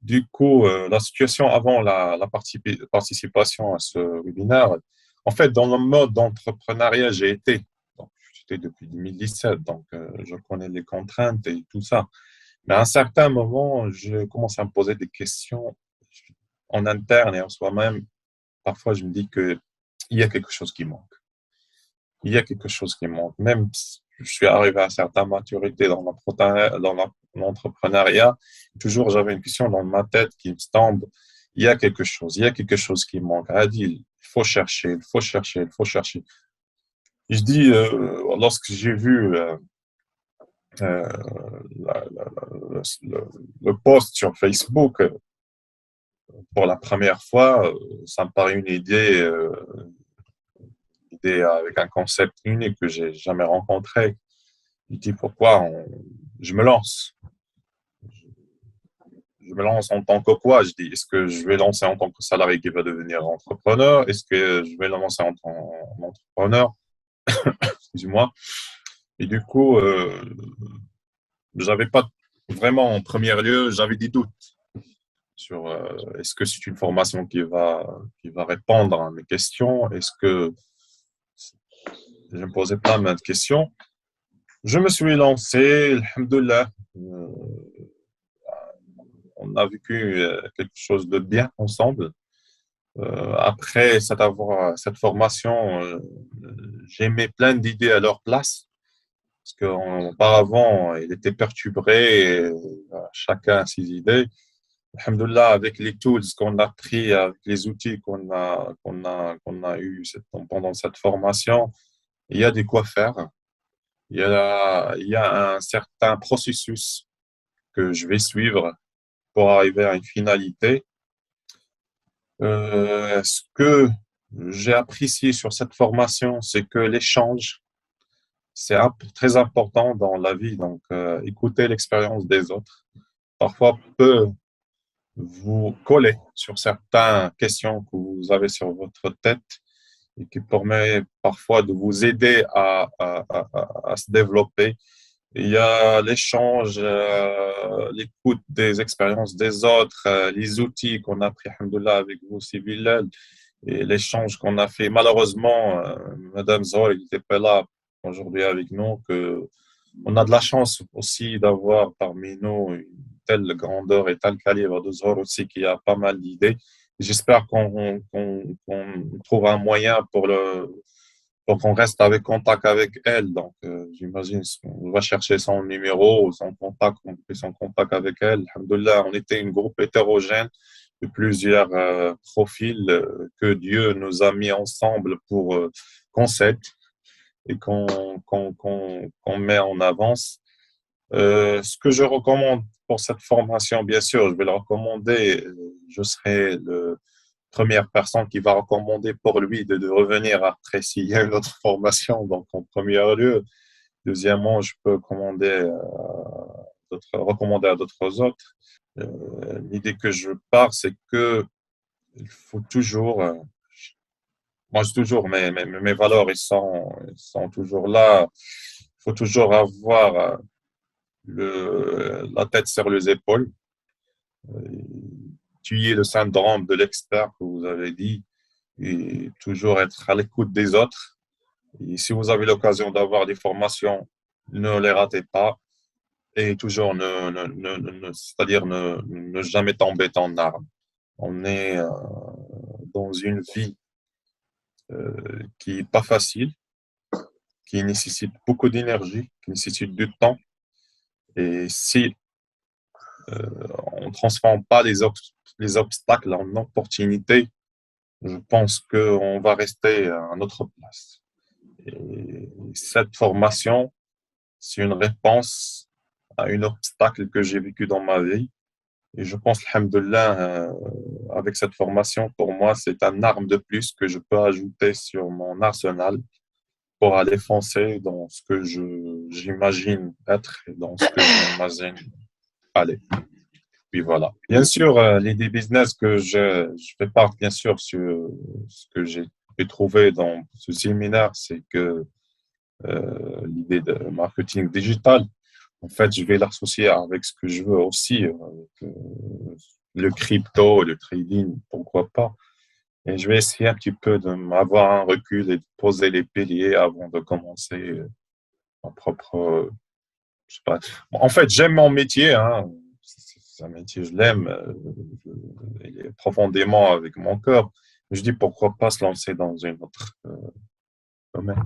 Du coup, la situation avant la participation à ce webinaire, en fait, dans le mode d'entrepreneuriat, j'ai été. Donc, j'étais depuis 2017, donc je connais les contraintes et tout ça. Mais à un certain moment, je commence à me poser des questions en interne et en soi-même. Parfois, je me dis qu'il y a quelque chose qui manque. Il y a quelque chose qui manque. Même si je suis arrivé à une certaine maturité dans l'entrepreneuriat, toujours j'avais une question dans ma tête qui me tombe. Il y a quelque chose qui manque. Adil, il faut chercher, il faut chercher, il faut chercher. Je dis, lorsque j'ai vu euh, le post sur Facebook pour la première fois, ça me paraît une idée avec un concept unique que j'ai jamais rencontré. Je dis je me lance. Je me lance en tant que quoi? Je dis, est-ce que je vais lancer en tant que salarié qui va devenir entrepreneur? Est-ce que je vais lancer en tant qu'entrepreneur? Excuse-moi. Et du coup, j'avais pas vraiment en premier lieu, j'avais des doutes sur est-ce que c'est une formation qui va répondre à mes questions? Est-ce que je me posais plein de questions? Je me suis lancé, alhamdoulilah. On a vécu quelque chose de bien ensemble. Après cette formation, j'ai mis plein d'idées à leur place. Parce qu'auparavant, il était perturbé, et, chacun ses idées. Alhamdoulilah, avec les tools qu'on a pris, avec les outils qu'on a eu pendant cette formation, il y a de quoi faire. Il y a un certain processus que je vais suivre pour arriver à une finalité. Ce que j'ai apprécié sur cette formation, c'est que l'échange, très important dans la vie. Donc, écouter l'expérience des autres, parfois peut vous coller sur certaines questions que vous avez sur votre tête et qui permet parfois de vous aider à se développer. Il y a l'échange, l'écoute des expériences des autres, les outils qu'on a appris, alhamdoulilah, avec vous, Sybille, et l'échange qu'on a fait. Malheureusement, Madame Zoé n'était pas là aujourd'hui avec nous, on a de la chance aussi d'avoir parmi nous une telle grandeur et tel calibre de Zohar aussi qui a pas mal d'idées. J'espère qu'on trouve un moyen pour qu'on reste avec contact avec elle. Donc, j'imagine qu'on va chercher son numéro, son contact, on fait son contact avec elle. Alhamdoulilah, on était un groupe hétérogène de plusieurs profils que Dieu nous a mis ensemble pour qu'on s'aide et qu'on met en avance. Ce que je recommande pour cette formation, bien sûr, je vais le recommander. Je serai la première personne qui va recommander pour lui de revenir après s'il y a une autre formation, donc en premier lieu. Deuxièmement, je peux recommander à d'autres autres. L'idée que je pars, c'est que il faut toujours, moi, c'est toujours mes valeurs, ils sont toujours là. Il faut toujours avoir la tête sur les épaules. Tuer le syndrome de l'expert que vous avez dit et toujours être à l'écoute des autres. Et si vous avez l'occasion d'avoir des formations, ne les ratez pas et toujours c'est-à-dire ne jamais tomber en arme. On est dans une vie qui n'est pas facile, qui nécessite beaucoup d'énergie, qui nécessite du temps. Et si on ne transforme pas les obstacles en opportunités, je pense qu'on va rester à notre place. Et cette formation, c'est une réponse à un obstacle que j'ai vécu dans ma vie. Et je pense, alhamdoulilah, avec cette formation, pour moi, c'est un arme de plus que je peux ajouter sur mon arsenal pour aller foncer dans ce que j'imagine être et dans ce que j'imagine aller. Puis voilà. Bien sûr, l'idée business je fais part, bien sûr, sur ce que j'ai trouvé dans ce séminaire, c'est que l'idée de marketing digital, en fait, je vais l'associer avec ce que je veux aussi, avec, le crypto, le trading, pourquoi pas. Et je vais essayer un petit peu de m'avoir un recul et de poser les piliers avant de commencer ma propre. Je sais pas. En fait, j'aime mon métier, hein. C'est un métier, je l'aime, il est profondément avec mon cœur. Je dis pourquoi pas se lancer dans une autre domaine.